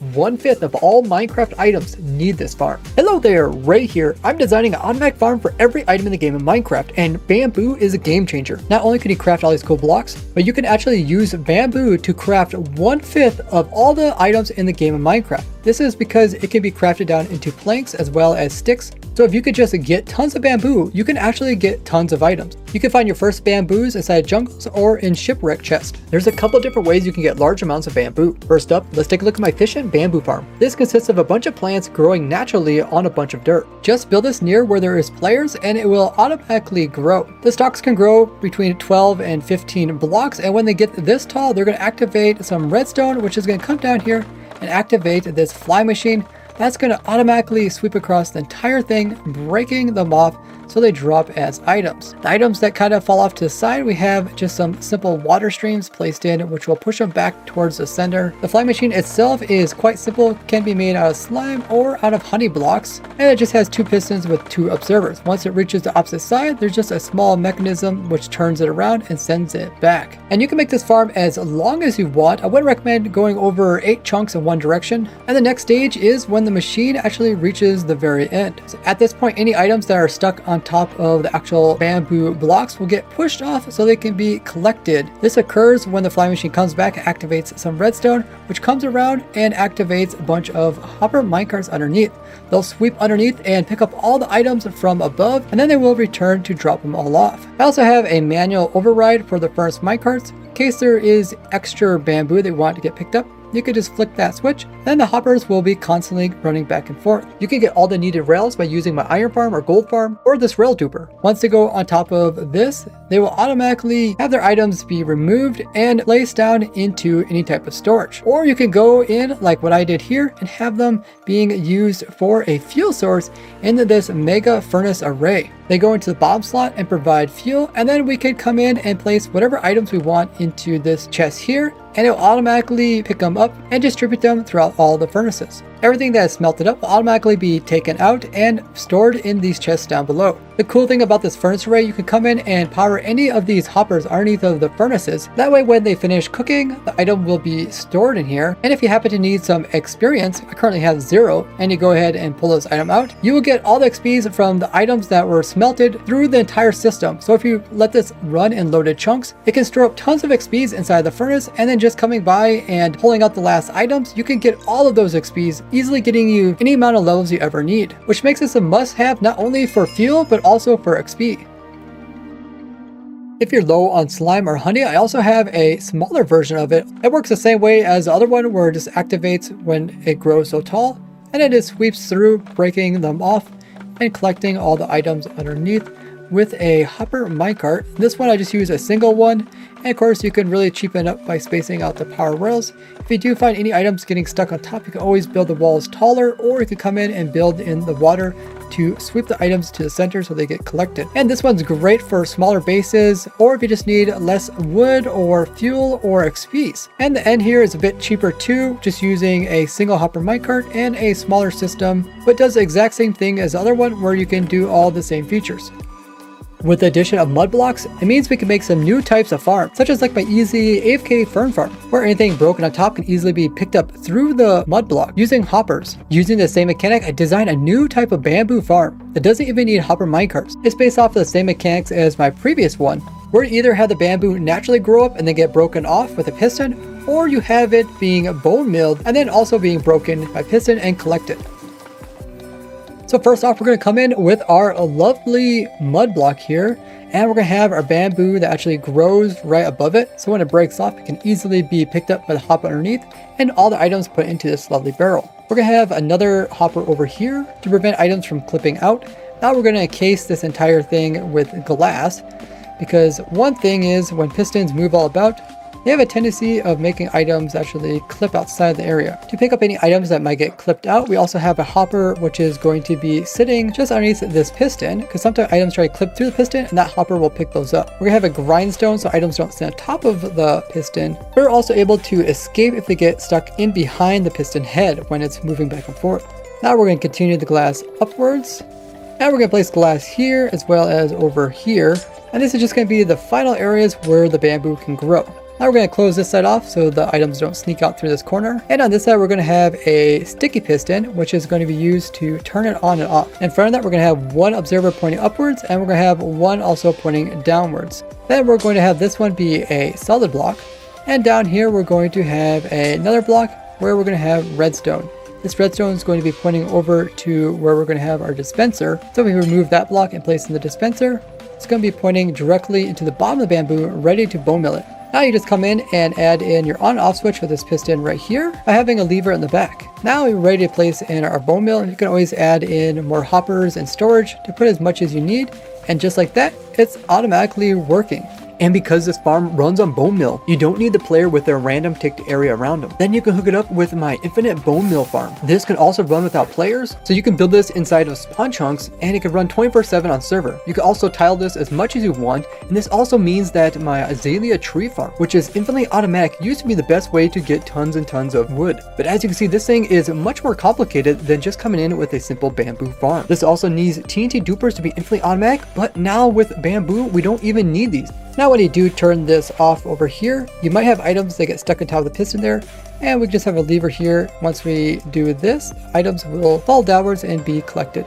1/5 of all Minecraft items need this farm. Hello there, Ray here. I'm designing an automatic farm for every item in the game of Minecraft, and bamboo is a game changer. Not only can you craft all these cool blocks, but you can actually use bamboo to craft 1/5 of all the items in the game of Minecraft. This is because it can be crafted down into planks as well as sticks. So if you could just get tons of bamboo, you can actually get tons of items. You can find your first bamboos inside jungles or in shipwreck chests. There's a couple different ways you can get large amounts of bamboo. First up, let's take a look at my efficient bamboo farm. This consists of a bunch of plants growing naturally on a bunch of dirt. Just build this near where there is players and it will automatically grow. The stalks can grow between 12 and 15 blocks, and when they get this tall, they're going to activate some redstone, which is going to come down here and activate this fly machine. That's going to automatically sweep across the entire thing, breaking them off so they drop as items. The items that kind of fall off to the side, we have just some simple water streams placed in, which will push them back towards the center. The fly machine itself is quite simple, can be made out of slime or out of honey blocks, and it just has 2 pistons with 2 observers. Once it reaches the opposite side, there's just a small mechanism which turns it around and sends it back. And you can make this farm as long as you want. I would recommend going over 8 chunks in one direction. And the next stage is when the machine actually reaches the very end. So at this point, any items that are stuck on top of the actual bamboo blocks will get pushed off so they can be collected. This occurs when the fly machine comes back and activates some redstone, which comes around and activates a bunch of hopper minecarts underneath. They'll sweep underneath and pick up all the items from above, and then they will return to drop them all off. I also have a manual override for the furnace minecarts in case there is extra bamboo they want to get picked up. You could just flick that switch, then the hoppers will be constantly running back and forth. You can get all the needed rails by using my iron farm or gold farm or this rail duper. Once they go on top of this, they will automatically have their items be removed and placed down into any type of storage. Or you can go in like what I did here and have them being used for a fuel source into this mega furnace array. They go into the bottom slot and provide fuel, and then we can come in and place whatever items we want into this chest here, and it will automatically pick them up and distribute them throughout all the furnaces. Everything that is smelted up will automatically be taken out and stored in these chests down below. The cool thing about this furnace array, you can come in and power any of these hoppers underneath of the furnaces. That way when they finish cooking, the item will be stored in here. And if you happen to need some experience, I currently have 0, and you go ahead and pull this item out, you will get all the XPs from the items that were smelted through the entire system. So if you let this run in loaded chunks, it can store up tons of XPs inside the furnace, and then just coming by and pulling out the last items, you can get all of those XPs, easily getting you any amount of levels you ever need, which makes this a must-have not only for fuel but also for XP. If you're low on slime or honey, I also have a smaller version of it. It works the same way as the other one, where it just activates when it grows so tall, and it just sweeps through, breaking them off and collecting all the items underneath with a hopper minecart. This one I just use a single one, and of course you can really cheapen up by spacing out the power rails. If you do find any items getting stuck on top, you can always build the walls taller, or you can come in and build in the water to sweep the items to the center so they get collected. And this one's great for smaller bases, or if you just need less wood or fuel or XPs. And the end here is a bit cheaper too, just using a single hopper minecart and a smaller system, but does the exact same thing as the other one, where you can do all the same features. With the addition of mud blocks, it means we can make some new types of farms, such as like my easy AFK fern farm, where anything broken on top can easily be picked up through the mud block using hoppers. Using the same mechanic, I designed a new type of bamboo farm that doesn't even need hopper minecarts. It's based off of the same mechanics as my previous one, where you either have the bamboo naturally grow up and then get broken off with a piston, or you have it being bone milled and then also being broken by piston and collected. So first off, we're going to come in with our lovely mud block here, and we're going to have our bamboo that actually grows right above it. So when it breaks off, it can easily be picked up by the hopper underneath and all the items put into this lovely barrel. We're going to have another hopper over here to prevent items from clipping out. Now we're going to encase this entire thing with glass, because one thing is when pistons move all about, they have a tendency of making items actually clip outside the area. To pick up any items that might get clipped out, we also have a hopper which is going to be sitting just underneath this piston, because sometimes items try to clip through the piston and that hopper will pick those up. We're going to have a grindstone so items don't sit on top of the piston. We're also able to escape if they get stuck in behind the piston head when it's moving back and forth. Now we're going to continue the glass upwards, and we're going to place glass here as well as over here. And this is just going to be the final areas where the bamboo can grow. Now we're going to close this side off so the items don't sneak out through this corner. And on this side, we're going to have a sticky piston, which is going to be used to turn it on and off. In front of that, we're going to have one observer pointing upwards, and we're going to have one also pointing downwards. Then we're going to have this one be a solid block. And down here, we're going to have another block where we're going to have redstone. This redstone is going to be pointing over to where we're going to have our dispenser. So we remove that block and place in the dispenser. It's going to be pointing directly into the bottom of the bamboo, ready to bone mill it. Now you just come in and add in your on and off switch for this piston right here by having a lever in the back. Now we're ready to place in our bone mill. You can always add in more hoppers and storage to put as much as you need. And just like that, it's automatically working. And because this farm runs on bone mill, you don't need the player with their random ticked area around them. Then you can hook it up with my infinite bone mill farm. This can also run without players, so you can build this inside of spawn chunks and it can run 24/7 on server. You can also tile this as much as you want, and this also means that my azalea tree farm, which is infinitely automatic, used to be the best way to get tons and tons of wood. But as you can see, this thing is much more complicated than just coming in with a simple bamboo farm. This also needs TNT dupers to be infinitely automatic, but now with bamboo, we don't even need these. Now when you do turn this off over here, you might have items that get stuck on top of the piston there, and we just have a lever here. Once we do this, items will fall downwards and be collected.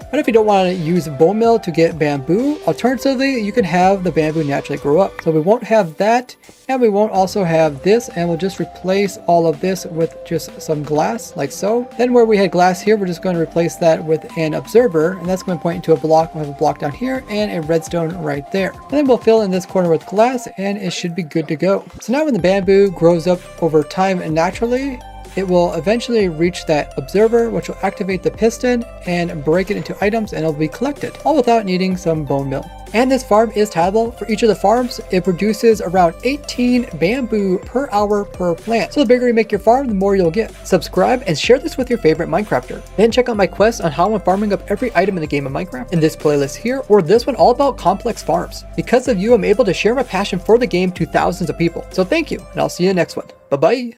But if you don't want to use bone mill to get bamboo, alternatively, you can have the bamboo naturally grow up. So we won't have that, and we won't also have this, and we'll just replace all of this with just some glass, like so. Then where we had glass here, we're just going to replace that with an observer, and that's going to point into a block. We'll have a block down here, and a redstone right there. And then we'll fill in this corner with glass, and it should be good to go. So now when the bamboo grows up over time and naturally, it will eventually reach that observer, which will activate the piston and break it into items, and it'll be collected, all without needing some bone mill. And this farm is tileable. For each of the farms, it produces around 18 bamboo per hour per plant. So the bigger you make your farm, the more you'll get. Subscribe and share this with your favorite Minecrafter. Then check out my quest on how I'm farming up every item in the game of Minecraft in this playlist here, or this one all about complex farms. Because of you, I'm able to share my passion for the game to thousands of people. So thank you, and I'll see you in the next one. Bye-bye.